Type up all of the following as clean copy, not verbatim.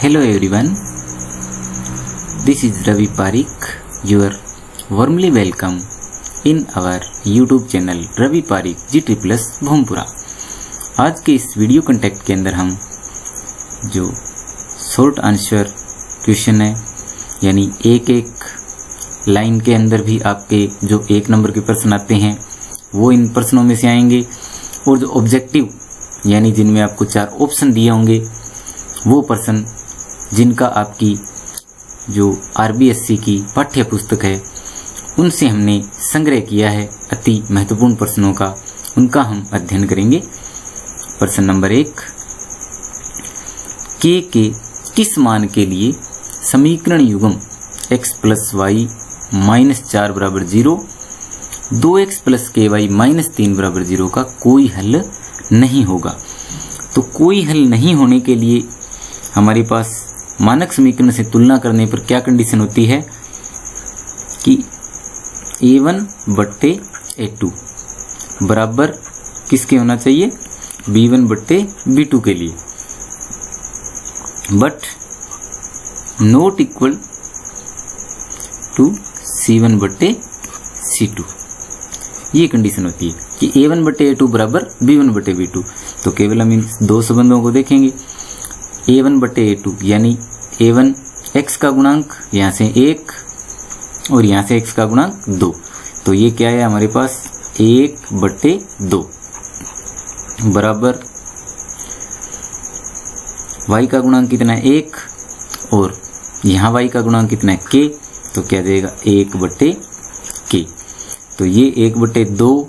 Hello everyone, this is Ravi Parikh, your warmly welcome in our YouTube channel Ravi Pareek G++ भूमपुरा। आज के इस video contact के अंदर हम जो शॉर्ट आंसर क्वेश्चन है, यानी एक एक लाइन के अंदर भी आपके जो एक नंबर के प्रश्न आते हैं वो इन प्रश्नों में से आएंगे, और जो ऑब्जेक्टिव यानी जिनमें आपको 4 ऑप्शन दिए होंगे वो प्रश्न जिनका आपकी जो RBSC की पाठ्य पुस्तक है उनसे हमने संग्रह किया है अति महत्वपूर्ण प्रश्नों का, उनका हम अध्ययन करेंगे। प्रश्न नंबर 1, के किस मान के लिए समीकरण युग्म x + y - 4 = 0, 2x + ky - 3 = 0 का कोई हल नहीं होगा। तो कोई हल नहीं होने के लिए हमारे पास मानक समीकरण से तुलना करने पर क्या कंडीशन होती है कि a1/a2 बराबर किसके होना चाहिए, b1/b2 के लिए, but not equal to c1/c2। ये कंडीशन होती है कि a1/a2 बराबर b1/b2। तो केवल हम इन दो संबंधों को देखेंगे। a1/a2 यानी a1 x का गुणांक यहाँ से 1 और यहाँ से x का गुणांक 2, तो ये क्या है हमारे पास 1/2 बराबर y का गुणांक कितना है 1 और यहाँ y का गुणांक कितना है k, तो क्या जाएगा 1/k। तो ये 1/2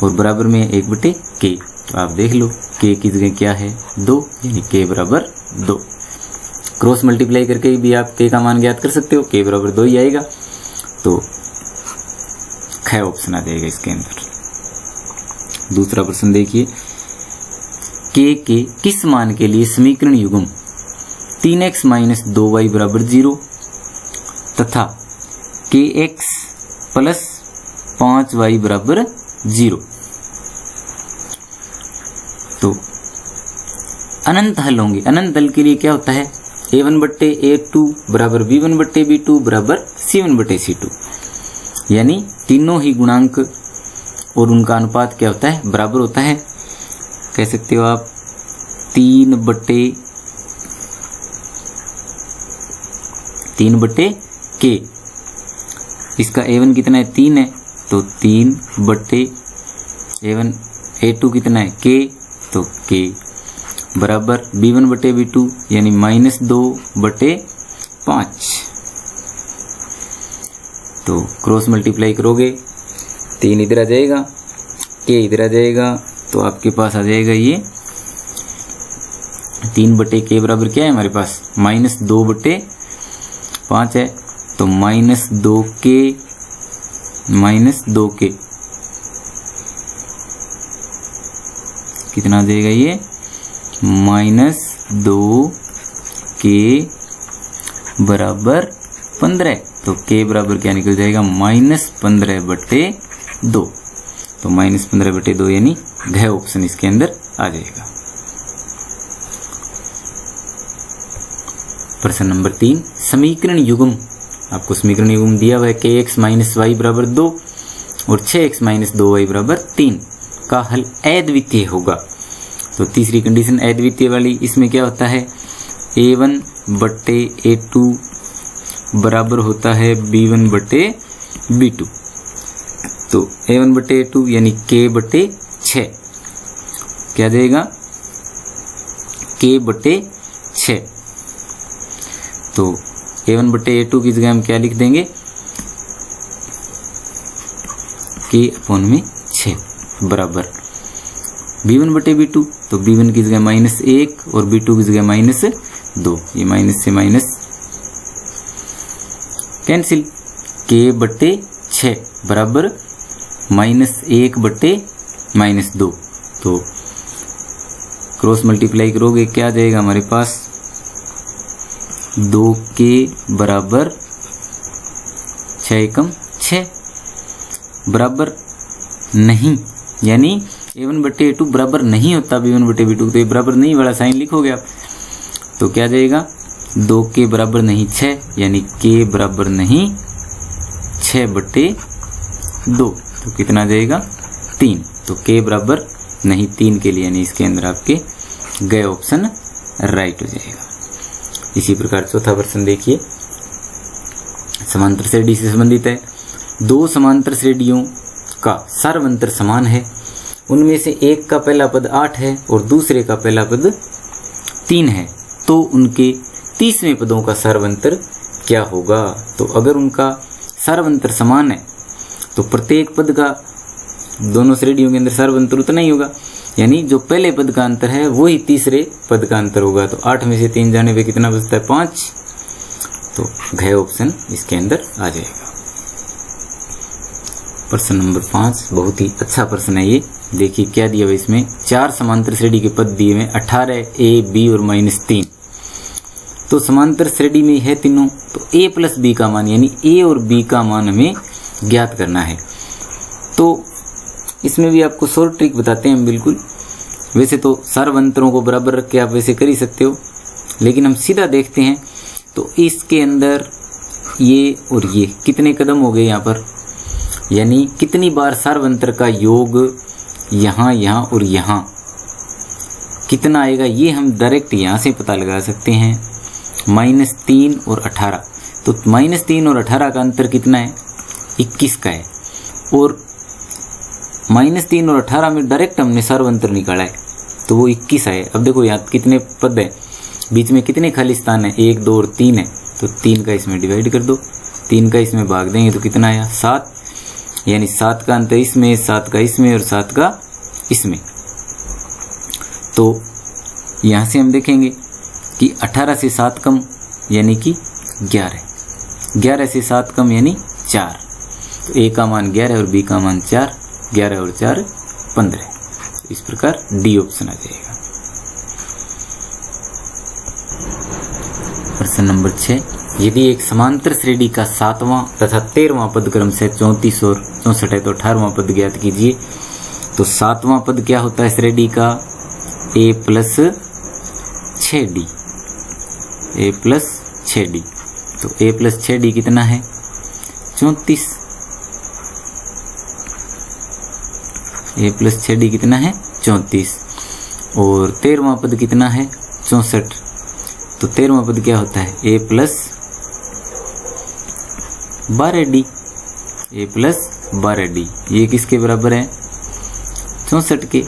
और बराबर में 1/k। तो आप देख लो k की जगह क्या है 2, यानी k बराबर 2। क्रॉस मल्टीप्लाई करके भी आप k का मान ज्ञात कर सकते हो, k बराबर 2 ही आएगा। तो ख ऑप्शन आ जाएगा इसके अंदर। दूसरा प्रश्न देखिए, k के किस मान के लिए समीकरण युग्म 3x - 2y = 0 तथा kx + 5y = 0। तो अनंत हल होंगे। अनंत हल के लिए क्या होता है, a1/a2 बराबर b1/b2 बराबर c1/c2, यानी तीनों ही गुणांक और उनका अनुपात क्या होता है, बराबर होता है। कह सकते हो आप 3/k। इसका a1 कितना है 3 है, तो 3/a2 कितना है k, तो k बराबर b1/b2 यानी -2/5। तो क्रॉस मल्टीप्लाई करोगे 3 इधर आ जाएगा, k इधर आ जाएगा, तो आपके पास आ जाएगा ये 3/k बराबर क्या है हमारे पास -2/5 है, तो -2k कितना आ जाएगा ये -2k बराबर 15। तो k बराबर क्या निकल जाएगा -15/2। तो -15/2 यानी घ ऑप्शन इसके अंदर आ जाएगा। प्रश्न नंबर 3, समीकरण युग्म, आपको समीकरण युग्म दिया हुआ है kx - y = 2 और 6x - 2y = 3 का हल अद्वितीय होगा। तो तीसरी कंडीशन अद्वितीय वाली, इसमें क्या होता है a1/a2 बराबर होता है b1/b2। तो a1/a2 यानी k/6 क्या जाएगा k/6। तो a1/a2 की जगह हम क्या लिख देंगे k/6 बराबर b1/b2। तो b1 की जगह -1 और b2 की जगह -2, ये माइनस से माइनस कैंसिल, k/6 बराबर -1/-2। तो क्रॉस मल्टीप्लाई करोगे क्या आ जाएगा हमारे पास 2k बराबर 6 बराबर नहीं, यानी a1/a2 बराबर नहीं होता b1/b2। तो ये बराबर नहीं वाला साइन लिखोगे आप, तो क्या जाएगा 2 के बराबर नहीं 6, यानी k बराबर नहीं 6/2, तो कितना आ जाएगा 3। तो k बराबर नहीं 3 के लिए, यानी इसके अंदर आपके गए ऑप्शन राइट हो जाएगा। इसी प्रकार चौथा प्रश्न देखिए, समांतर श्रेणी से संबंधित है। 2 समांतर श्रेणियों का सर्वांतर समान है, उनमें से एक का पहला पद 8 है और दूसरे का पहला पद 3 है, तो उनके 30वें पदों का सर्वांतर क्या होगा। तो अगर उनका सर्वांतर समान है तो प्रत्येक पद का दोनों श्रेणियों के अंदर सर्वांतर उतना ही होगा, यानी जो पहले पद का अंतर है वही तीसरे पद का अंतर होगा। तो 8 में से 3 जाने पे कितना बचता है 5, तो घ ऑप्शन इसके अंदर आ जाएगा। प्रश्न नंबर 5 बहुत ही अच्छा प्रश्न है ये। देखिए क्या दिया हुआ इसमें, 4 समांतर श्रेणी के पद दिए हुए 18 a b और -3। तो समांतर श्रेणी में है तीनों, तो a प्लस b का मान यानी a और b का मान हमें ज्ञात करना है। तो इसमें भी आपको शॉर्ट ट्रिक बताते हैं हम बिल्कुल। वैसे तो सर्वांतरों को बराबर रख के आप वैसे कर ही सकते हो, लेकिन हम सीधा देखते हैं। तो इसके अंदर ये और ये कितने कदम हो गए यहाँ पर, यानी कितनी बार सर्वांतर का योग यहाँ यहाँ और यहाँ कितना आएगा, ये हम डायरेक्ट यहाँ से पता लगा सकते हैं। -3 और 18, तो -3 और 18 का अंतर कितना है 21 का है, और -3 और 18 में डायरेक्ट हमने सर्वांतर निकाला है तो वो 21 आए। अब देखो यहाँ कितने पद है, बीच में कितने खाली स्थान है, 1 2 और 3 है, तो 3 का इसमें डिवाइड कर दो, 3 का इसमें भाग देंगे तो कितना आया 7, यानी 7 का अंतर इसमें, 7 का इसमें और 7 का इसमें। तो यहाँ से हम देखेंगे कि 18 से 7 कम यानी कि 11, 11 से 7 कम यानी 4, तो a का मान 11 और b का मान 4, 11 और 4 15। इस प्रकार डी ऑप्शन आ जाएगा। प्रश्न नंबर 6, यदि एक समांतर श्रेणी का 7वां तथा 13वां पद क्रम से 34 और 64 है तो 18वां पद ज्ञात कीजिए। तो 7वां पद क्या होता है श्रेणी का, a plus 6d, a plus 6d। तो a प्लस 6d कितना है 34, a प्लस 6d कितना है 34, और 13वां पद कितना है 64। तो 13वां पद क्या होता है a plus 12d, a plus 12d, ये किसके बराबर है 64 के,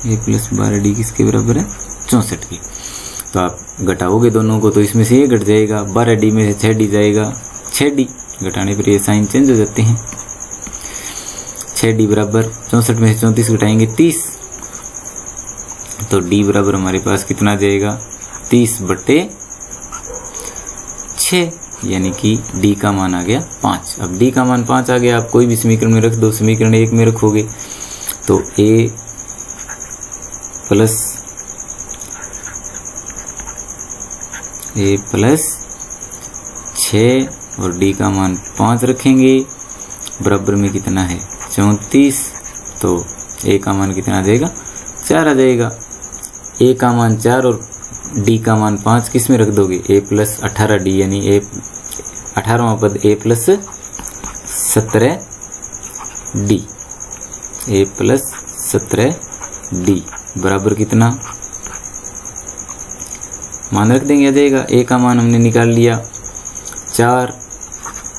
a प्लस 12d किसके बराबर है 64 के। तो आप घटाओगे दोनों को तो इसमें से ये घट जाएगा, 12d में से 6d जाएगा, 6d घटाने पर ये साइन चेंज हो जाते हैं। 6d बराबर 64 में से 34 घटाएंगे 30, तो d बराबर हमारे पास कितना आ जाएगा 30/6, यानी कि d का मान आ गया 5। अब d का मान 5 आ गया, आप कोई भी समीकरण में रख दो, समीकरण 1 में रखोगे तो a प्लस 6 और d का मान 5 रखेंगे, बराबर में कितना है 34, तो a का मान कितना आ जाएगा 4 आ जाएगा। a का मान 4 और d का मान 5 किस में रख दोगे, a प्लस 18d, यानी 18वां पद a plus 17d, a plus 17d बराबर कितना मान रख देंगे, आ जाएगा। a का मान हमने निकाल लिया 4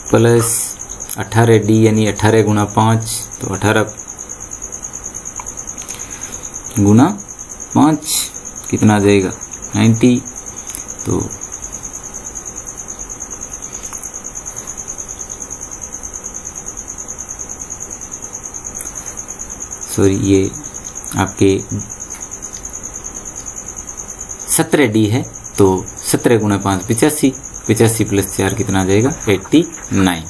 प्लस 18d, यानी 18 गुणा 5, तो 18 गुणा 5 कितना आ जाएगा 90। तो सॉरी ये आपके 17d है, तो 17 गुणा 5 85, 85 प्लस 4 कितना आ जाएगा 89।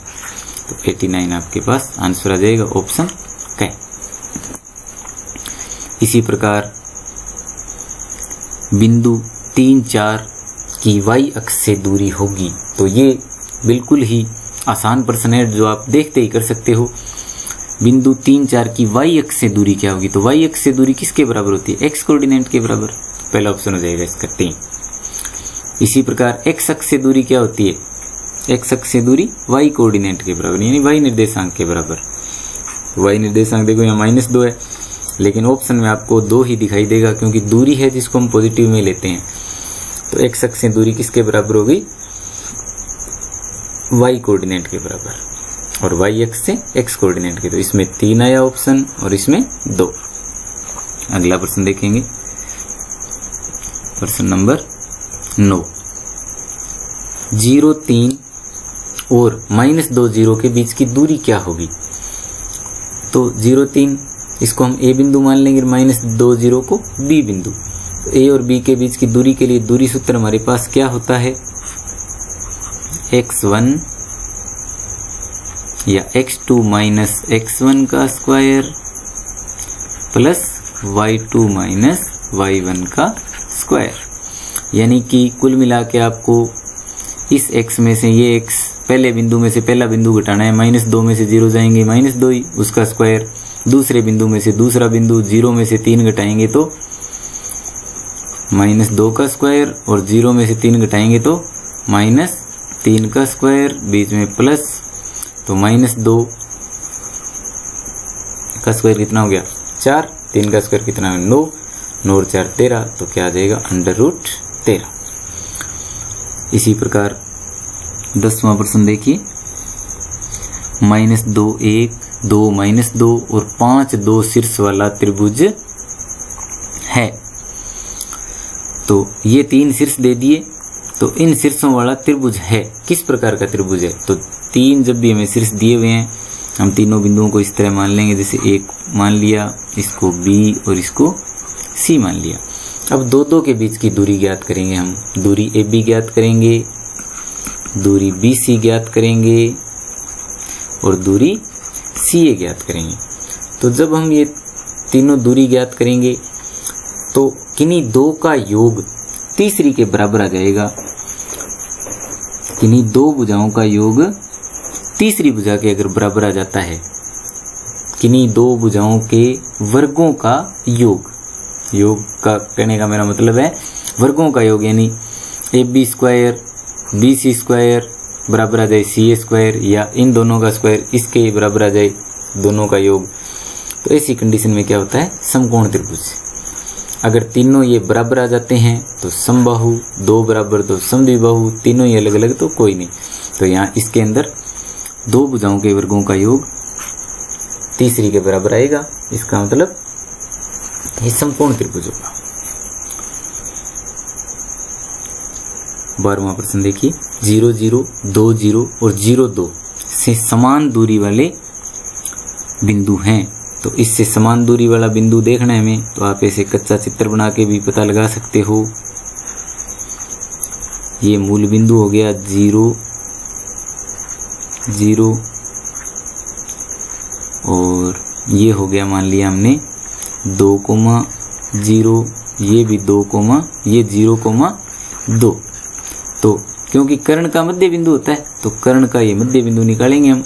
तो 89 आपके पास आंसर आ जाएगा ऑप्शन क। इसी प्रकार बिंदु 3 4 की y अक्ष से दूरी होगी। तो ये बिल्कुल ही आसान प्रश्न है जो आप देखते ही कर सकते हो। बिंदु 3 4 की y अक्ष से दूरी क्या होगी, तो y अक्ष से दूरी किसके बराबर होती है x कोऑर्डिनेट के बराबर। पहला ऑप्शन हो जाएगा इसका 3। इसी प्रकार x अक्ष से दूरी क्या होती है, x अक्ष से दूरी y कोऑर्डिनेट के बराबर यानी y निर्देशांक के बराबर। y निर्देशांक देखो यहाँ -2 है, लेकिन ऑप्शन में आपको 2 ही दिखाई देगा क्योंकि दूरी है जिसको हम पॉजिटिव में लेते हैं। तो x अक्ष से दूरी किसके बराबर होगी, y कोऑर्डिनेट के बराबर, और y अक्ष से x कोऑर्डिनेट के। तो इसमें 3 आया ऑप्शन और इसमें 2। अगला प्रश्न देखेंगे, प्रश्न नंबर 9। 0, 3 और -2 0 के बीच की दूरी क्या होगी। तो 0, 3 इसको हम a बिंदु मान लेंगे, -2 0 को b बिंदु। तो a और b के बीच की दूरी के लिए दूरी सूत्र हमारे पास क्या होता है, x1 या x2 माइनस x1 का square plus y2 minus y1 का स्क्वायर। यानी कि कुल मिला के आपको इस x में से ये x पहले बिंदु में से पहला बिंदु घटाना है, -2 में से 0 जाएंगे -2 ही उसका स्क्वायर, दूसरे बिंदु में से दूसरा बिंदु 0 में से 3 घटाएंगे तो -2 का स्क्वायर, और 0 में से 3 घटाएंगे तो -3 का स्क्वायर, बीच में प्लस, तो -2 का स्क्वायर कितना हो गया 4, 3 का स्क्वायर कितना है 9, 9 और 4 13, तो क्या आ जाएगा √13। इसी प्रकार 10वां प्रश्न देखिए, -2 1 2 -2 और 5 2 शीर्ष वाला त्रिभुज है। तो ये 3 शीर्ष दे दिए, तो इन शीर्षों वाला त्रिभुज है, किस प्रकार का त्रिभुज है। तो 3 जब भी हमें शीर्ष दिए हुए हैं, हम तीनों बिंदुओं को इस तरह मान लेंगे, जैसे एक मान लिया, इसको b और इसको c मान लिया। अब 2 के बीच की दूरी ज्ञात करेंगे हम, दूरी AB ज्ञात करेंगे, दूरी BC ज्ञात करेंगे और दूरी CA ज्ञात करेंगे। तो जब हम ये तीनों दूरी ज्ञात करेंगे तो किन्हीं 2 का योग तीसरी के बराबर आ जाएगा। किन्हीं 2 भुजाओं का योग तीसरी भुजा के अगर बराबर आ जाता है, किन्हीं 2 भुजाओं के वर्गों का योग, योग का कहने का मेरा मतलब है वर्गों का योग, यानी AB स्क्वायर BC स्क्वायर बराबर आ जाए CA स्क्वायर, या इन दोनों का स्क्वायर इसके बराबर आ जाए दोनों का योग। तो ऐसी कंडीशन में क्या होता है, समकोण त्रिभुज। अगर तीनों ये बराबर आ जाते हैं तो समबाहु, 2 बराबर तो समद्विबाहु, तीनों ही अलग अलग तो कोई नहीं। तो यहाँ इसके अंदर 2 भुजाओं के वर्गों का योग तीसरी के बराबर आएगा, इसका मतलब ये समकोण त्रिभुज होगा। 12वां प्रश्न देखिए, 0 0 2 0 और 0 2 से समान दूरी वाले बिंदु हैं। तो इससे समान दूरी वाला बिंदु देखना है हमें, तो आप ऐसे कच्चा चित्र बना के भी पता लगा सकते हो। ये मूल बिंदु हो गया 0 0, और ये हो गया मान लिया हमने 2,0, ये भी 2, ये 0,2। तो क्योंकि कर्ण का मध्य बिंदु होता है, तो कर्ण का ये मध्य बिंदु निकालेंगे हम।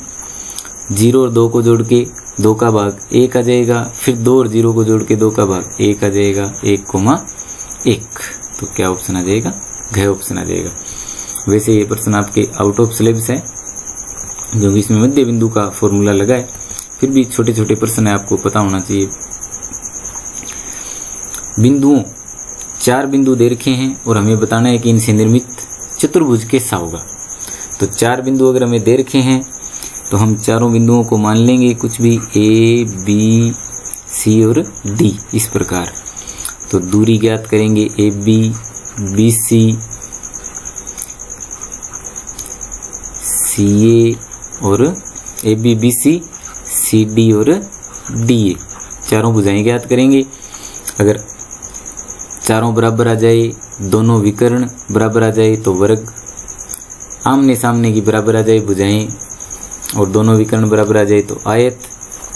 0 और 2 को जोड़ के 2 का भाग 1 आ जाएगा, फिर 2 और 0 को जोड़ के 2 का भाग 1 आ जाएगा, 1,1। तो क्या ऑप्शन आ जाएगा, घ ऑप्शन आ जाएगा। वैसे ये प्रश्न आपके आउट ऑफ सिलेबस है, क्योंकि इसमें मध्य बिंदु का फॉर्मूला लगा है, फिर भी छोटे छोटे प्रश्न है, आपको पता होना चाहिए। बिंदुओं 4 बिंदु दे रखे हैं और हमें बताना है कि इनसे निर्मित चतुर्भुज कैसा होगा। तो 4 बिंदु अगर हमें दे रखे हैं तो हम चारों बिंदुओं को मान लेंगे कुछ भी A B C और D इस प्रकार। तो दूरी ज्ञात करेंगे AB BC CA और AB BC CD और DA, चारों भुजाएं ज्ञात करेंगे। अगर चारों बराबर आ जाए, दोनों विकर्ण बराबर आ जाए, तो वर्ग आमने सामने की बराबर आ जाए भुजाएं, और दोनों विकर्ण बराबर आ जाए तो आयत।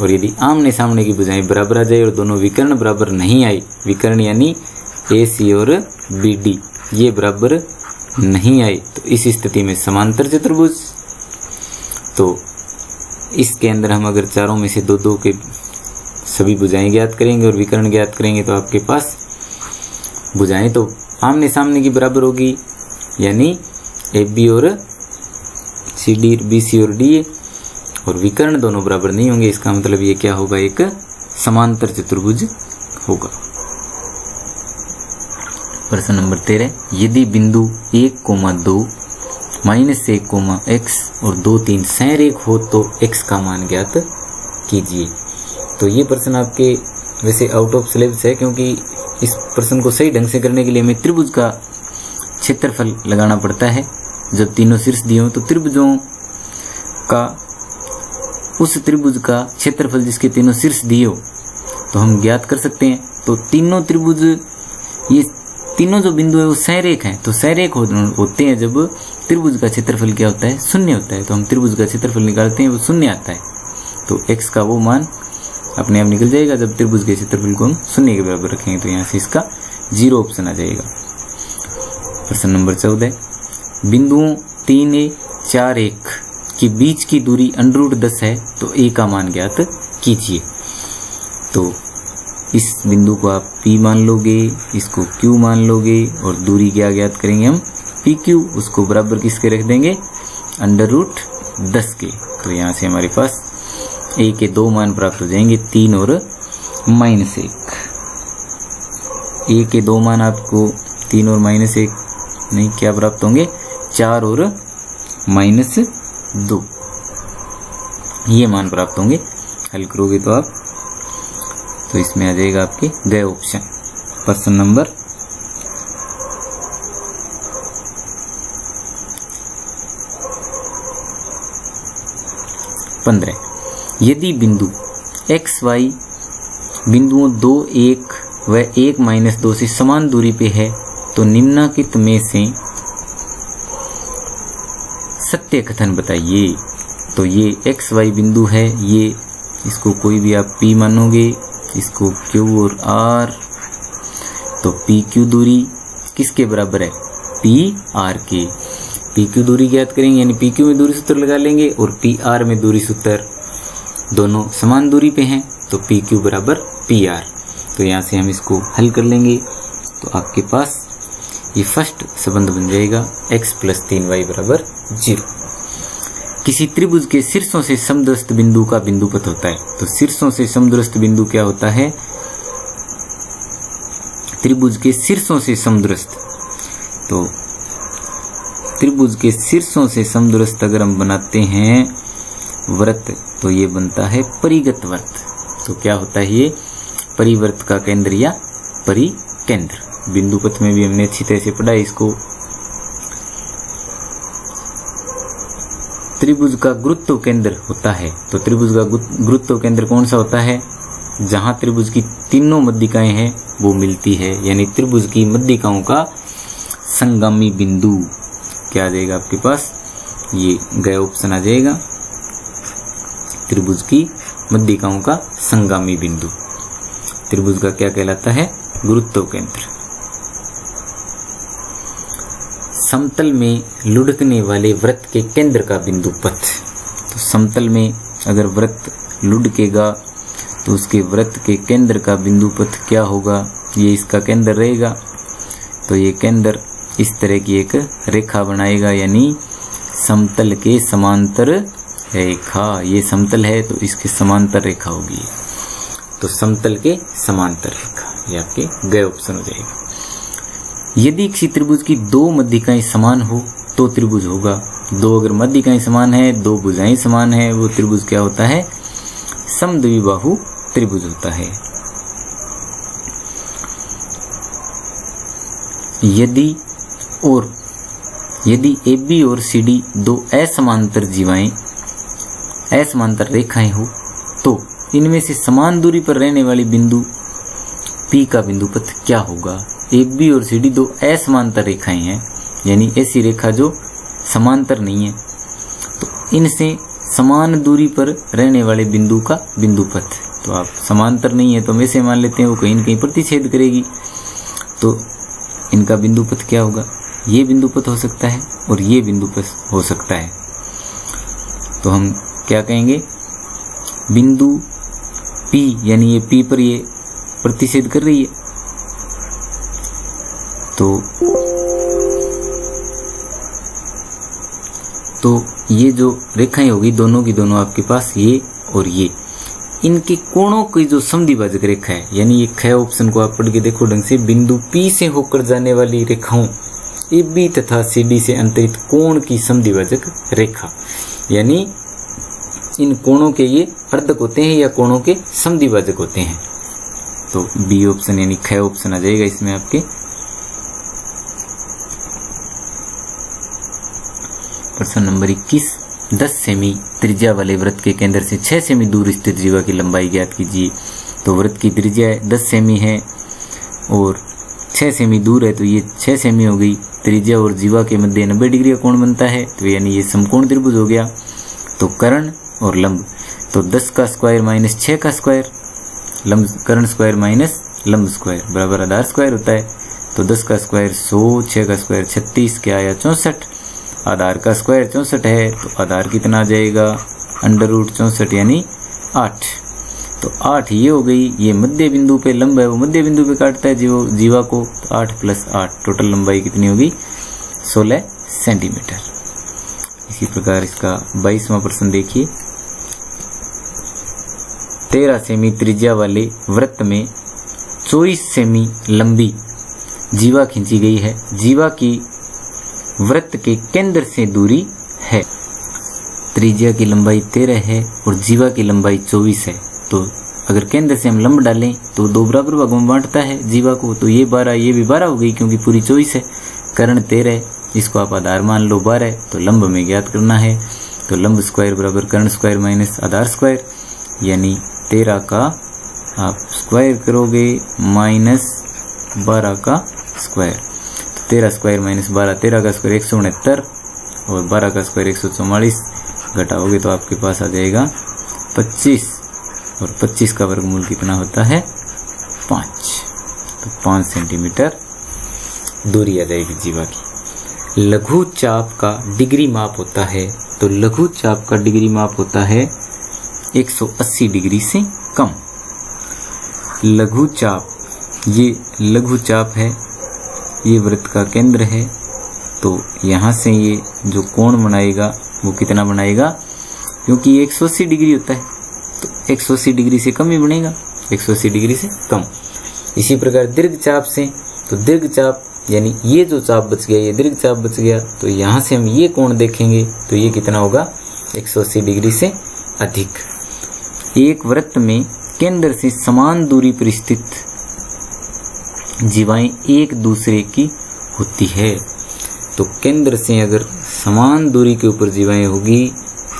और यदि आमने सामने की भुजाएं बराबर आ जाए और दोनों विकर्ण बराबर नहीं आए, विकर्ण यानी AC और BD ये बराबर नहीं आए, तो इस स्थिति में समांतर चतुर्भुज। तो इसके अंदर हम अगर चारों में से 2-2 के सभी भुजाएं ज्ञात करेंगे और विकर्ण ज्ञात करेंगे, तो आपके पास भुजाएं तो आमने सामने की बराबर होगी, यानी AB और CD, BC और DA, और विकर्ण दोनों बराबर नहीं होंगे। इसका मतलब ये क्या होगा, एक समांतर चतुर्भुज होगा। प्रश्न नंबर 13, यदि बिंदु 1,2 -1,x और 2, 3 संरेख हो तो x का मान ज्ञात कीजिए। तो ये प्रश्न आपके वैसे आउट ऑफ सिलेबस है, क्योंकि इस प्रश्न को सही ढंग से करने के लिए हमें त्रिभुज का क्षेत्रफल लगाना पड़ता है। जब तीनों शीर्ष दिए हों तो त्रिभुजों का, उस त्रिभुज का क्षेत्रफल जिसके तीनों शीर्ष दिए हो तो हम ज्ञात कर सकते हैं। तो तीनों त्रिभुज, ये तीनों जो बिंदु है वो संरेख हैं। तो संरेख होते हैं जब त्रिभुज का क्षेत्रफल क्या होता है, शून्य होता है। तो हम त्रिभुज का क्षेत्रफल निकालते हैं, वो शून्य आता है। तो x का वो मान अपने आप निकल जाएगा जब त्रिभुज के क्षेत्रफल को हम शून्य के बराबर रखेंगे। तो यहाँ से इसका 0 ऑप्शन आ जाएगा। प्रश्न नंबर 14, बिंदुओं 3A 4,1 के बीच की दूरी √10 है तो a का मान ज्ञात कीजिए। तो इस बिंदु को आप P मान लोगे, इसको Q मान लोगे, और दूरी क्या ज्ञात करेंगे हम, PQ, उसको बराबर किसके रख देंगे, √10 के। तो यहाँ से हमारे पास a के 2 मान प्राप्त हो जाएंगे, 3 और -1। a के 2 मान आपको 3 और -1 नहीं, क्या प्राप्त होंगे, 4 और -2, ये मान प्राप्त होंगे। हल करोगे तो आप, तो इसमें आ जाएगा आपके गए ऑप्शन। प्रश्न नंबर 15, यदि बिंदु XY बिंदुओं 2, 1 व 1 -2 से समान दूरी पे है तो निम्नलिखित में से सत्य कथन बताइए। तो ये XY बिंदु है, ये इसको कोई भी आप P मानोगे, इसको Q और R। तो PQ दूरी किसके बराबर है, PR के। PQ दूरी ज्ञात करेंगे, यानी PQ में दूरी सूत्र लगा लेंगे और PR में दूरी सूत्र, दोनों समान दूरी पे हैं तो PQ बराबर PR। तो यहाँ से हम इसको हल कर लेंगे तो आपके पास ये फर्स्ट संबंध बन जाएगा, x + 3y = 0। किसी त्रिभुज के शीर्षों से समदृष्ट बिंदु का बिंदुपथ होता है। तो शीर्षों से समदृष्ट बिंदु क्या होता है, त्रिभुज के शीर्षों से समदृष्ट। तो त्रिभुज के शीर्षों से समदृष्ट अगर हम बनाते हैं वृत्त तो ये बनता है परिगत वृत्त। तो क्या होता है, ये परिवृत्त का केंद्र या परिकेंद्र। बिंदुपथ में भी हमने अच्छी तरह से पढ़ा है इसको। त्रिभुज का गुरुत्व केंद्र होता है। तो त्रिभुज का गुरुत्व केंद्र कौन सा होता है, जहां त्रिभुज की तीनों मध्यिकाएं हैं वो मिलती है, यानी त्रिभुज की मध्यिकाओं का संगामी बिंदु क्या आ जाएगा आपके पास, ये गए ऑप्शन आ जाएगा, त्रिभुज की मध्यिकाओं का संगामी बिंदु। त्रिभुज का क्या कहलाता है, गुरुत्व केंद्र। समतल में लुढ़कने वाले वृत्त के केंद्र का बिंदुपथ। तो समतल में अगर वृत्त लुढ़केगा तो उसके वृत्त के केंद्र का बिंदुपथ क्या होगा, ये इसका केंद्र रहेगा। तो ये केंद्र इस तरह की एक रेखा बनाएगा, यानी समतल के समांतर रेखा। ये समतल है तो इसके समांतर रेखा होगी। तो समतल के समांतर रेखा, ये आपके गए ऑप्शन हो जाएगा। यदि किसी त्रिभुज की दो मध्यिकाएं समान हो तो त्रिभुज होगा। दो अगर मध्यिकाएं समान है, दो भुजाएं समान है, वो त्रिभुज क्या होता है, समद्विबाहु त्रिभुज होता है। यदि AB और CD दो असमांतर जीवाएं, असमांतर रेखाएं हो तो इनमें से समान दूरी पर रहने वाली बिंदु P का बिंदुपथ क्या होगा। AB और CD दो असमांतर रेखाएं हैं, यानी ऐसी रेखा जो समांतर नहीं है, तो इनसे समान दूरी पर रहने वाले बिंदु का बिंदुपथ। तो आप समांतर नहीं है तो हम ऐसे मान लेते हैं वो कहीं न कहीं प्रतिच्छेद करेगी, तो इनका बिंदुपथ क्या होगा, ये बिंदुपथ हो सकता है और ये बिंदुपथ हो सकता है। तो हम क्या कहेंगे, बिंदु P, यानी ये P पर ये प्रतिच्छेद कर रही है, तो ये जो रेखाएं होगी दोनों की दोनों आपके पास ये और ये, इनके कोणों की जो समद्विभाजक रेखा है, यानी ये ख ऑप्शन को आप पढ़ के देखो ढंग से, बिंदु P से होकर जाने वाली रेखाओं AB तथा CD से अंतरित कोण की समद्विभाजक रेखा, यानी इन कोणों के ये अर्धक होते हैं या कोणों के समद्विभाजक होते हैं। तो B ऑप्शन यानी ख ऑप्शन आ जाएगा इसमें आपके। प्रश्न नंबर 21, 10 सेमी त्रिज्या वाले वृत्त के केंद्र से 6 सेमी दूर स्थित जीवा की लंबाई ज्ञात कीजिए। तो वृत्त की त्रिज्या 10 सेमी है और 6 सेमी दूर है, तो ये 6 सेमी हो गई। त्रिज्या और जीवा के मध्य 90 डिग्री का कोण बनता है, तो यानी ये समकोण त्रिभुज हो गया। तो कर्ण और लंब, तो 10 का स्क्वायर माइनस 6 का स्क्वायर, कर्ण स्क्वायर माइनस लंब स्क्वायर बराबर आधार स्क्वायर होता है। तो 10 का स्क्वायर 100, 6 का स्क्वायर 36, क्या आया 64, आधार का स्क्वायर 64 है, तो आधार कितना आ जाएगा √64 यानी 8। तो 8 ये हो गई, ये मध्य बिंदु पे लंब है, वो मध्य बिंदु पे काटता है जीवा को, तो 8 + 8 टोटल लंबाई कितनी होगी 16 सेंटीमीटर। इसी प्रकार इसका 22वां प्रश्न देखिए, 13 सेमी त्रिज्या वाले वृत्त में 24 सेमी लंबी जीवा खींची गई है। जीवा की वृत्त के केंद्र से दूरी है, त्रिज्या की लंबाई 13 है और जीवा की लंबाई 24 है। तो अगर केंद्र से हम लंब डालें तो 2 बराबर भागों में बांटता है जीवा को, तो ये 12 ये भी 12 हो गई क्योंकि पूरी 24 है। कर्ण 13, इसको आप आधार मान लो 12, तो लंब में ज्ञात करना है। तो लंब स्क्वायर बराबर कर्ण स्क्वायर माइनस आधार स्क्वायर, यानी 13 का आप स्क्वायर करोगे माइनस 12 का स्क्वायर, 13 स्क्वायर माइनस 12, 13 का स्क्वायर 169 और 12 का स्क्वायर 144, घटाओगे तो आपके पास आ जाएगा 25 और 25 का वर्गमूल कितना होता है 5। तो 5 सेंटीमीटर दूरी आ जाएगी जीवा की। लघु चाप का डिग्री माप होता है, तो लघु चाप का डिग्री माप होता है 180 डिग्री से कम। लघु चाप, ये लघु चाप है, ये वृत्त का केंद्र है, तो यहाँ से ये जो कोण बनाएगा वो कितना बनाएगा, क्योंकि ये 180 डिग्री होता है तो 180 डिग्री से कम ही बनेगा, 180 डिग्री से कम। इसी प्रकार दीर्घ चाप से, तो दीर्घ चाप यानी ये जो चाप बच गया, ये दीर्घ चाप बच गया, तो यहाँ से हम ये कोण देखेंगे तो ये कितना होगा 180 डिग्री से अधिक। एक वृत्त में केंद्र से समान दूरी पर स्थित जीवाएं एक दूसरे की होती है। तो केंद्र से अगर समान दूरी के ऊपर जीवाएं होगी,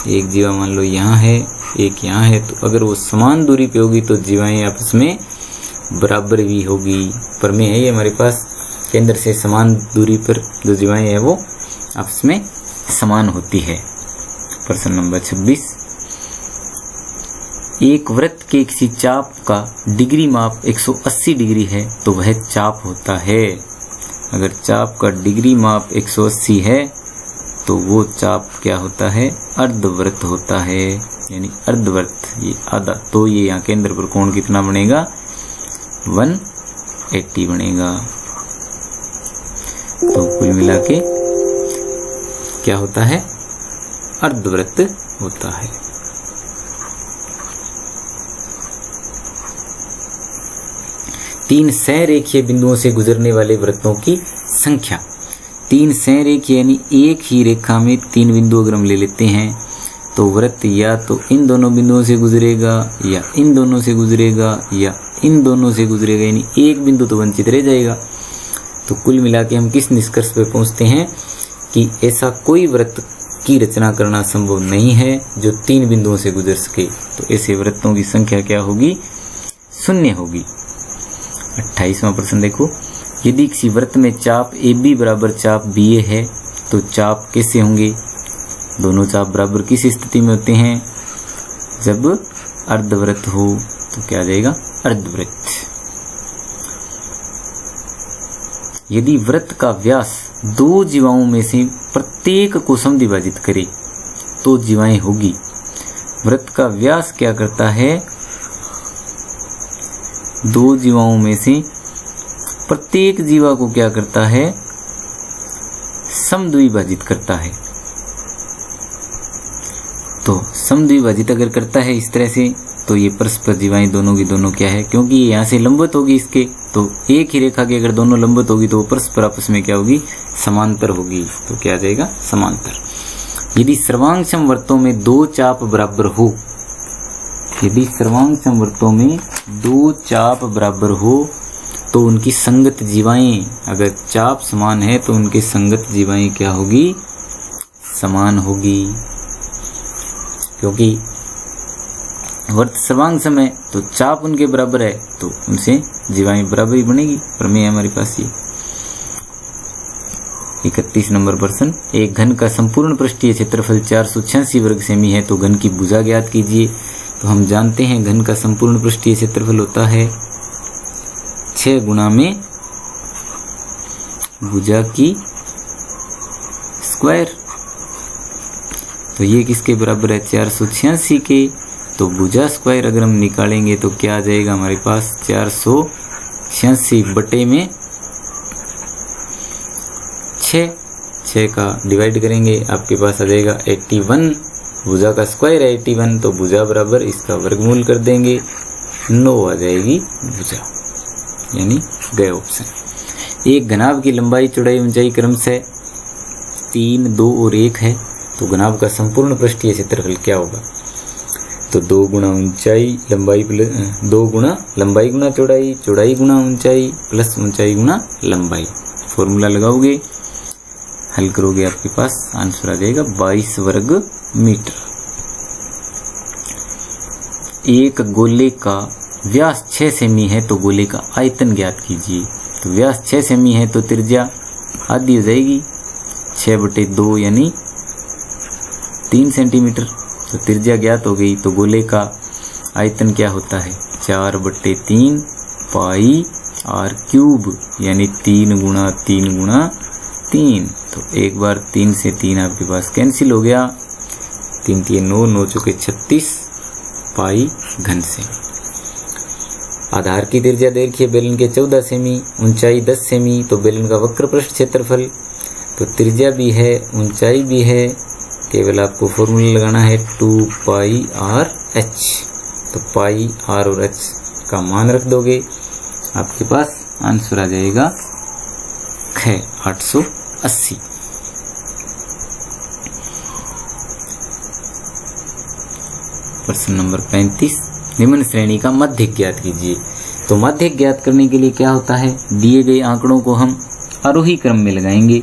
एक जीवा मान लो यहाँ है, एक यहाँ है, तो अगर वो समान दूरी पे होगी तो जीवाएं आपस में बराबर भी होगी। प्रमेय है ये हमारे पास, केंद्र से समान दूरी पर जो जीवाएं हैं वो आपस में समान होती है। प्रश्न नंबर 26, एक वृत्त के किसी चाप का डिग्री माप 180 डिग्री है तो वह चाप होता है। अगर चाप का डिग्री माप 180 है तो वो चाप क्या होता है, अर्धवृत्त होता है, यानी अर्धवृत्त ये आधा। तो ये यहाँ केंद्र पर कोण कितना बनेगा 180 बनेगा। तो कुल मिला के क्या होता है, अर्धवृत्त होता है। तीन संरेखीय बिंदुओं से गुजरने वाले वृत्तों की संख्या। तीन संरेखीय यानी एक ही रेखा में 3 बिंदु अगर हम ले लेते हैं तो वृत्त या तो इन दोनों बिंदुओं से गुजरेगा या इन दोनों से गुजरेगा या इन दोनों से गुजरेगा, यानी एक बिंदु तो वंचित रह जाएगा। तो कुल मिला के हम किस निष्कर्ष पर पहुंचते हैं कि ऐसा कोई वृत्त की रचना करना संभव नहीं है जो 3 बिंदुओं से गुजर सके। तो ऐसे वृत्तों की संख्या क्या होगी, 0 होगी। 28वां प्रश्न देखो, यदि किसी वृत्त में चाप AB बराबर चाप BA है तो चाप कैसे होंगे। दोनों चाप बराबर किस स्थिति में होते हैं, जब अर्धवृत्त हो। तो क्या आ जाएगा, अर्धवृत्त। यदि वृत्त का व्यास 2 जीवाओं में से प्रत्येक को समद्विभाजित करे तो जीवाएं होगी। वृत्त का व्यास क्या करता है, 2 जीवाओं में से प्रत्येक जीवा को क्या करता है, समद्विभाजित करता है। तो समद्विभाजित अगर करता है इस तरह से, तो ये परस्पर जीवाएं दोनों की दोनों क्या है, क्योंकि ये यहाँ से लंबवत होगी इसके, तो एक ही रेखा की अगर दोनों लंबवत होगी तो परस्पर आपस में क्या होगी, समांतर होगी। तो क्या आ जाएगा, समांतर। यदि सर्वांग वृत्तों में दो चाप बराबर हो, यदि सर्वांग वृत्तों में दो चाप बराबर हो तो उनकी संगत जीवाएं, अगर चाप समान है तो उनके संगत जीवाएं क्या होगी, समान होगी। क्योंकि वर्त सर्वांग समय तो चाप उनके बराबर है, तो उनसे जीवाएं बराबर ही बनेगी। प्रमेय हमारे पास ये 31 नंबर प्रश्न। एक घन का संपूर्ण पृष्ठीय क्षेत्रफल 486 वर्ग सेमी है, तो घन की भुजा ज्ञात कीजिए। तो हम जानते हैं घन का संपूर्ण पृष्ठीय क्षेत्रफल होता है 6 गुना में भुजा की स्क्वायर। तो ये किसके बराबर है, 486 के। तो भुजा स्क्वायर अगर हम निकालेंगे तो क्या आ जाएगा हमारे पास, 486 बटे में 6 का डिवाइड करेंगे, आपके पास आ जाएगा 81। भुजा का स्क्वायर है 81, तो भुजा बराबर इसका वर्गमूल कर देंगे, 9 आ जाएगी भुजा, यानी गए ऑप्शन। एक घनाभ की लंबाई चौड़ाई ऊंचाई क्रमशः 3, 2 और 1 है, तो घनाभ का संपूर्ण पृष्ठीय क्षेत्रफल क्या होगा, तो 2 गुना ऊंचाई लंबाई 2 गुना लंबाई गुना चौड़ाई, चौड़ाई गुना ऊंचाई प्लस ऊंचाई गुना लंबाई। फॉर्मूला लगाओगे, हल करोगे, आपके पास आंसर आ जाएगा 22 वर्ग मीटर। एक गोले का व्यास 6 सेमी है, तो गोले का आयतन ज्ञात कीजिए। तो व्यास 6 सेमी है तो त्रिज्या आधी हो जाएगी, 6/2 यानी 3 सेंटीमीटर। तो त्रिज्या ज्ञात हो गई, तो गोले का आयतन क्या होता है, 4/3 पाई आर क्यूब, यानी 3 गुणा 3 गुणा 3। तो एक बार 3 से 3 आपके पास कैंसिल हो गया, 3 3 9, 9 चौके 36 पाई घन से। आधार की त्रिज्या देखिए, बेलन के 14 सेमी, ऊंचाई 10 सेमी, तो बेलन का वक्र पृष्ठ क्षेत्रफल, तो त्रिज्या भी है ऊंचाई भी है, केवल आपको फॉर्मूला लगाना है 2 पाई आर एच। तो पाई आर और एच का मान रख दोगे, आपके पास आंसर आ जाएगा 880। प्रश्न नंबर 35, निम्न श्रेणी का मध्य ज्ञात कीजिए। तो मध्य ज्ञात करने के लिए क्या होता है, दिए गए आंकड़ों को हम आरोही क्रम में लगाएंगे,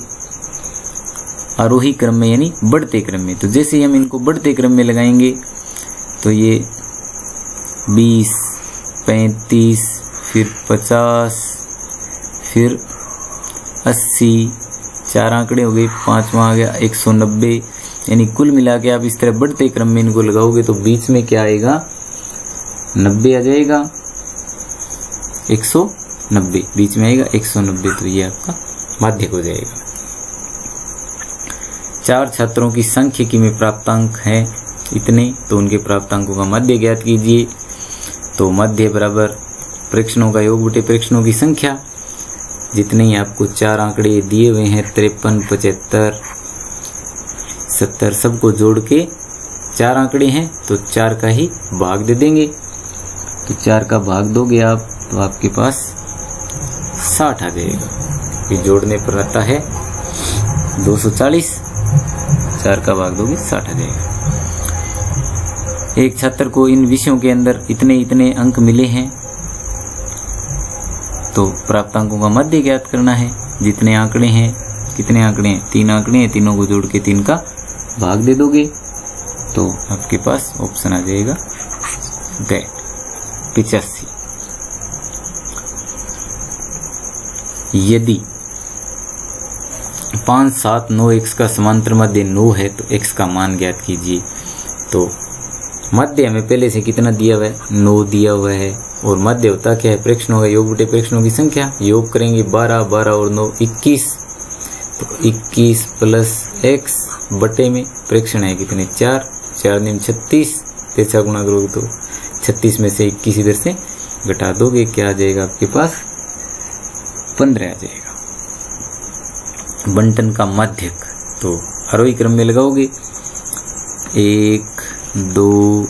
आरोही क्रम में यानी बढ़ते क्रम में। तो जैसे ही हम इनको बढ़ते क्रम में लगाएंगे तो ये 20, 35, फिर 50, फिर 80, 4 आंकड़े हो गए, 5वां आ गया 190, यानी कुल मिला के आप इस तरह बढ़ते क्रम में इनको लगाओगे तो बीच में क्या आएगा, 90 आ जाएगा, 190 बीच में आएगा 190। तो ये आपका माध्यक हो जाएगा। 4 छात्रों की सांख्यिकी में प्राप्तांक है इतने, तो उनके प्राप्तांकों का मध्य ज्ञात कीजिए। तो मध्य बराबर प्रेक्षणों का योग बटे प्रेक्षणों की संख्या, जितने ही आपको 4 आंकड़े दिए हुए हैं 53, 75, 70, सबको जोड़ के 4 आंकड़े हैं तो 4 का ही भाग दे देंगे। तो 4 का भाग दोगे आप तो आपके पास 60 आ जाएगा। ये जोड़ने पर आता है 240, 4 का भाग दोगे 60 आ जाएगा। एक छात्र को इन विषयों के अंदर इतने इतने अंक मिले हैं, तो प्राप्तांकों का मध्य ज्ञात करना है। जितने आंकड़े हैं, कितने आंकड़े हैं, 3 आंकड़े हैं, तीनों को जोड़ के 3 का भाग दे दोगे तो आपके पास ऑप्शन आ जाएगा 85। यदि 5, 7, 9 x का समांतर मध्य 9 है तो x का मान ज्ञात कीजिए। तो मध्य हमें पहले से कितना दिया हुआ है, 9 दिया हुआ है, और मध्य होता क्या है, प्रेक्षणों का योग बटे प्रेक्षणों की संख्या। योग करेंगे 12, 12 और 9 21, तो 21 प्लस x बटे में प्रेक्षण है कितने, 4, 4 निम 36, 3 गुणा करोगे तो 36 में से 21 इधर से घटा दोगे, क्या आ जाएगा आपके पास 15 आ जाएगा। बंटन का माध्यक, तो आरोही क्रम में लगाओगे 1 2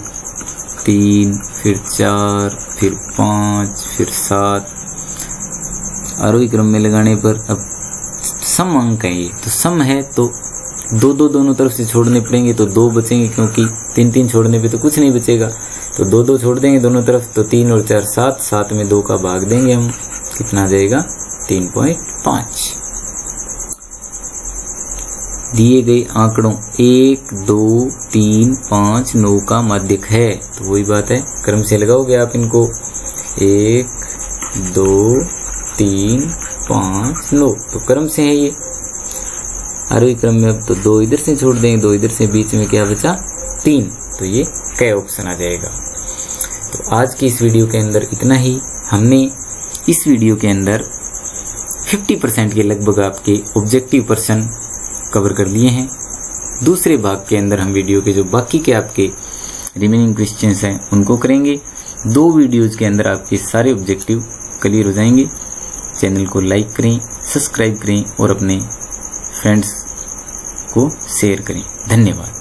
3 फिर 4 फिर 5 फिर 7। आरोही क्रम में लगाने पर अब सम अंक है ये, तो सम है तो 2 2 दोनों तरफ से छोड़ने पड़ेंगे, तो 2 बचेंगे, क्योंकि 3 3 छोड़ने पे तो कुछ नहीं बचेगा, तो 2 2 छोड़ देंगे दोनों तरफ, तो 3 और 4 7, 7 में 2 का भाग देंगे हम, कितना आ जाएगा 3.5। दिए गए आंकड़ों 1 2 3 5 9 का माध्यक है, तो वही बात है, क्रम से लगाओगे आप इनको 1 2 3 5 9, तो क्रम से है ये आरोही क्रम में। अब तो 2 इधर से छोड़ देंगे, 2 इधर से, बीच में क्या बचा 3, तो ये क ऑप्शन आ जाएगा। तो आज की इस वीडियो के अंदर इतना ही। हमने इस वीडियो के अंदर 50% के लगभग आपके ऑब्जेक्टिव प्रश्न कवर कर लिए हैं। दूसरे भाग के अंदर हम वीडियो के जो बाकी के आपके रिमेनिंग क्वेश्चंस हैं उनको करेंगे। 2 वीडियोज के अंदर आपके सारे ऑब्जेक्टिव क्लियर हो जाएंगे। चैनल को लाइक करें, सब्सक्राइब करें और अपने फ्रेंड्स को शेयर करें। धन्यवाद।